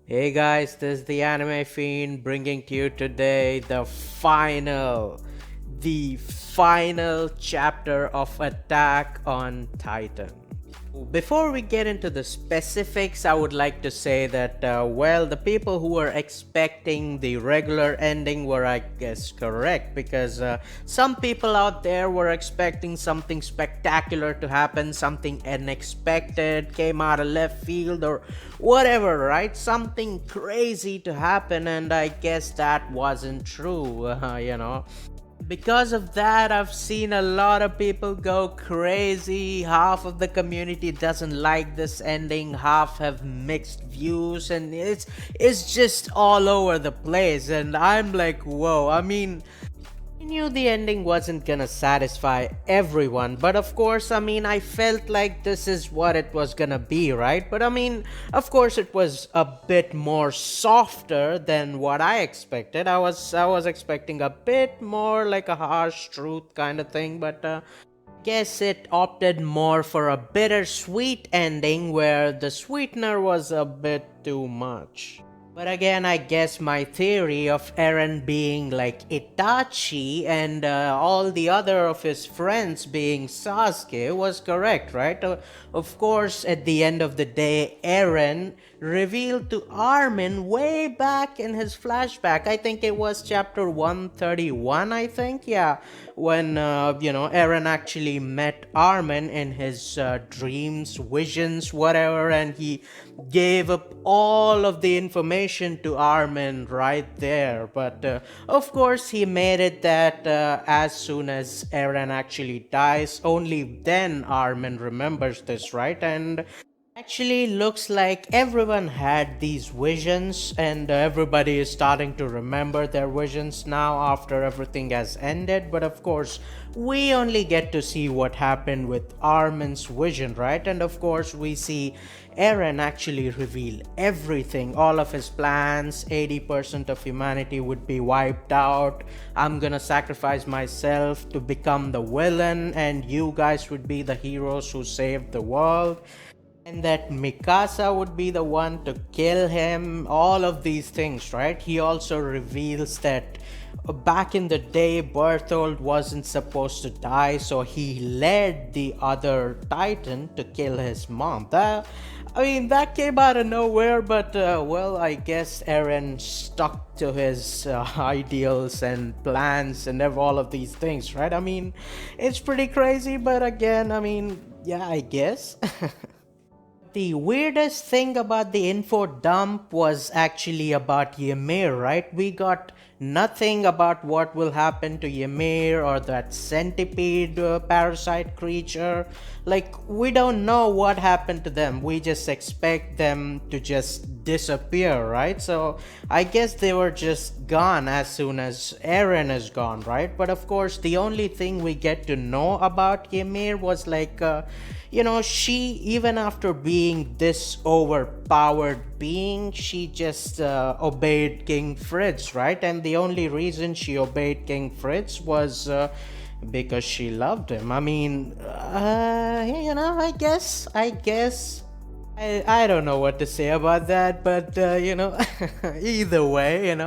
Hey guys, this is the Anime Fiend bringing to you today the final chapter of Attack on Titan. Before we get into the specifics, I would like to say that, the people who were expecting the regular ending were, I guess, correct because some people out there were expecting something spectacular to happen, something unexpected came out of left field, or whatever, right? Something crazy to happen, and I guess that wasn't true, because of that, I've seen a lot of people go crazy. Half of the community doesn't like this ending, half have mixed views, and it's just all over the place. And I'm like, whoa. I knew the ending wasn't gonna satisfy everyone, but of course, I felt like this is what it was gonna be, right? But of course, it was a bit more softer than what I expected. I was expecting a bit more like a harsh truth kind of thing, but guess it opted more for a bittersweet ending where the sweetener was a bit too much. But again, I guess my theory of Eren being like Itachi and all the other of his friends being Sasuke was correct, right? Of course, at the end of the day, Eren revealed to Armin way back in his flashback. I think it was chapter 131, I think. Yeah, when, Eren actually met Armin in his dreams, visions, whatever, and he gave up all of the information to Armin right there. But of course, he made it that as soon as Eren actually dies, only then Armin remembers this, right? And actually, looks like everyone had these visions, and everybody is starting to remember their visions now after everything has ended. But of course, we only get to see what happened with Armin's vision, right? And of course, we see Eren actually reveal everything, all of his plans. 80% of humanity would be wiped out. I'm gonna sacrifice myself to become the villain, and you guys would be the heroes who saved the world, and that Mikasa would be the one to kill him, all of these things, right? He also reveals that back in the day, Berthold wasn't supposed to die, so he led the other Titan to kill his mom. That came out of nowhere, but I guess Eren stuck to his ideals and plans and all of these things, right? It's pretty crazy, but again, yeah, I guess. The weirdest thing about the info dump was actually about Ymir, right? We got nothing about what will happen to Ymir or that centipede parasite creature. Like, we don't know what happened to them. We just expect them to just disappear, right? So I guess they were just gone as soon as Eren is gone, right? But of course, the only thing we get to know about Ymir was like, she, even after being this overpowered being, she just obeyed King Fritz, right? And the only reason she obeyed King Fritz was because she loved him. I guess. I don't know what to say about that, but either way, in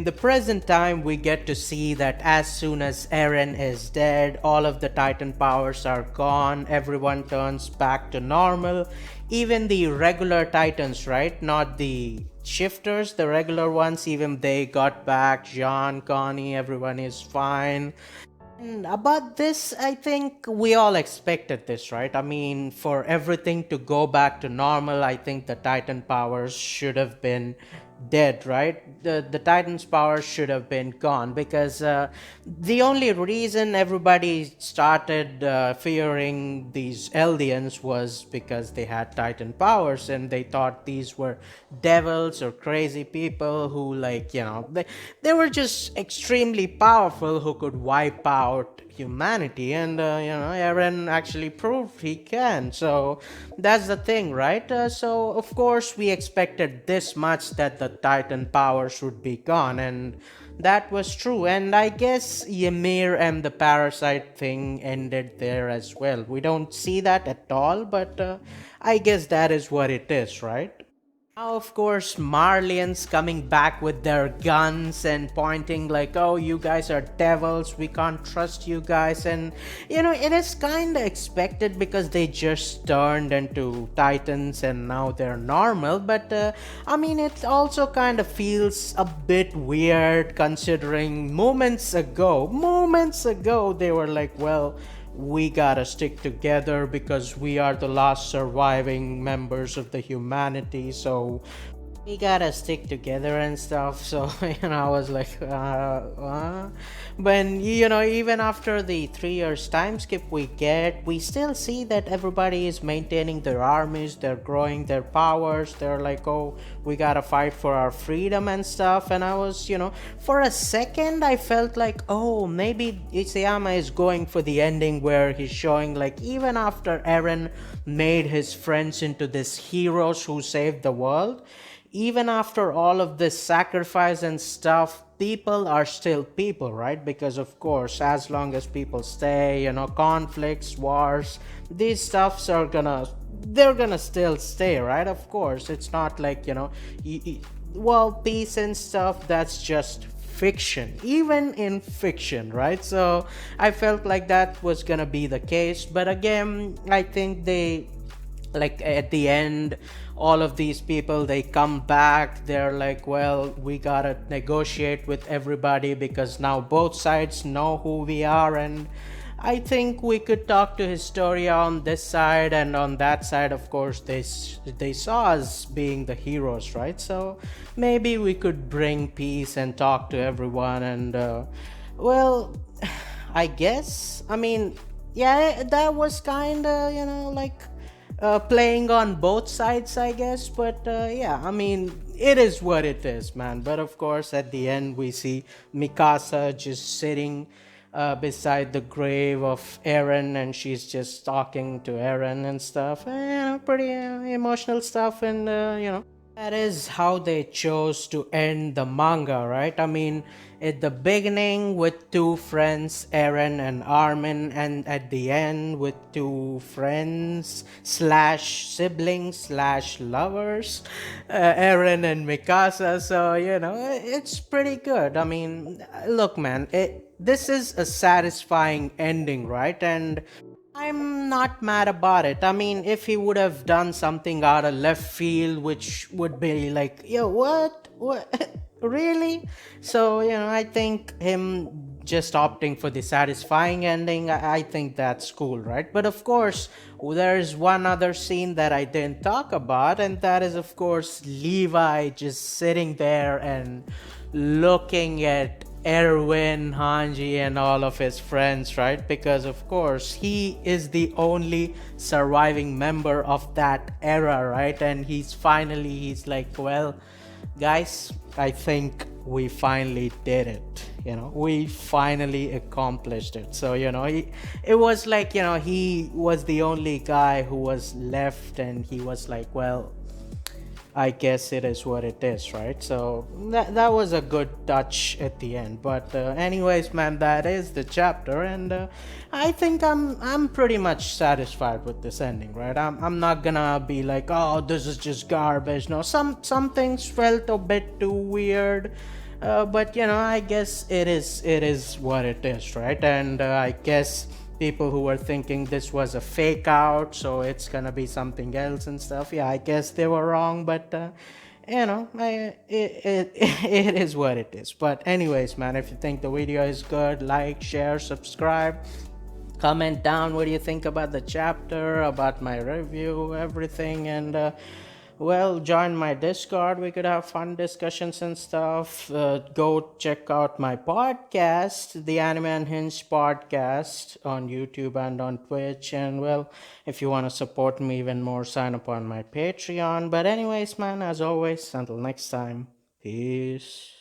the present time, we get to see that as soon as Eren is dead, all of the Titan powers are gone, everyone turns back to normal, even the regular Titans, right? Not the shifters, the regular ones, even they got back. Jean, Connie, everyone is fine. About this, I think we all expected this, right? For everything to go back to normal, I think the Titan powers should have been dead, right? The Titan's powers should have been gone because the only reason everybody started fearing these Eldians was because they had Titan powers and they thought these were devils or crazy people who, like, they were just extremely powerful who could wipe out humanity, and Eren actually proved he can. So that's the thing, right? So of course we expected this much, that the Titan powers would be gone, and that was true. And I guess Ymir and the parasite thing ended there as well. We don't see that at all, but I guess that is what it is, right? Now, of course, Marlians coming back with their guns and pointing like, oh, you guys are devils, we can't trust you guys. And, it is kind of expected because they just turned into Titans and now they're normal. But, I mean, it also kind of feels a bit weird considering moments ago, they were like, well, we gotta stick together because we are the last surviving members of the humanity, so we gotta stick together and stuff. So I was like, when even after the 3 years time skip we still see that everybody is maintaining their armies, they're growing their powers, they're like, oh, we gotta fight for our freedom and stuff. And I was, for a second I felt like, oh, maybe Isayama is going for the ending where he's showing like, even after Eren made his friends into these heroes who saved the world, even after all of this sacrifice and stuff, people are still people, right? Because of course, as long as people stay, conflicts, wars, these stuffs are they're gonna still stay, right? Of course, it's not like, well, peace and stuff, that's just fiction, even in fiction, right? So I felt like that was gonna be the case, but again, I think they, like, at the end, all of these people, they come back, they're like, well, we gotta negotiate with everybody because now both sides know who we are. And I think we could talk to Historia on this side, and on that side, of course, they saw us being the heroes, right? So maybe we could bring peace and talk to everyone. And well, I guess, I mean, yeah, that was kind of, like, playing on both sides, I guess. But yeah, I mean, it is what it is, man. But of course, at the end, we see Mikasa just sitting beside the grave of Eren, and she's just talking to Eren and stuff. Pretty emotional stuff. And that is how they chose to end the manga, right? I mean, at the beginning with two friends, Eren and Armin, and at the end with two friends slash siblings slash lovers, Eren and Mikasa. So it's pretty good. I mean, look, man, this is a satisfying ending, right? And I'm not mad about it. I mean, if he would have done something out of left field, which would be like, yo, what? What? Really? So, I think him just opting for the satisfying ending, I think that's cool, right? But of course, there's one other scene that I didn't talk about, and that is, of course, Levi just sitting there and looking at Erwin, Hanji, and all of his friends, right? Because of course he is the only surviving member of that era, right? And he's like, well, guys, I think we finally did it. We finally accomplished it. So it was like, he was the only guy who was left, and he was like, well, I guess it is what it is, right? So that was a good touch at the end. But anyways, man, that is the chapter, and I think I'm pretty much satisfied with this ending, right? I'm not gonna be like, oh, this is just garbage. No, some things felt a bit too weird. But I guess it is what it is, right? And I guess people who were thinking this was a fake out, so it's gonna be something else and stuff, yeah, I guess they were wrong. But it is what it is. But anyways, man, if you think the video is good, like, share, subscribe, comment down what do you think about the chapter, about my review, everything. And well, join my Discord. We could have fun discussions and stuff. Go check out my podcast, the Anime Unhinged podcast, on YouTube and on Twitch. And well, if you want to support me even more, sign up on my Patreon. But anyways, man, as always, until next time, peace.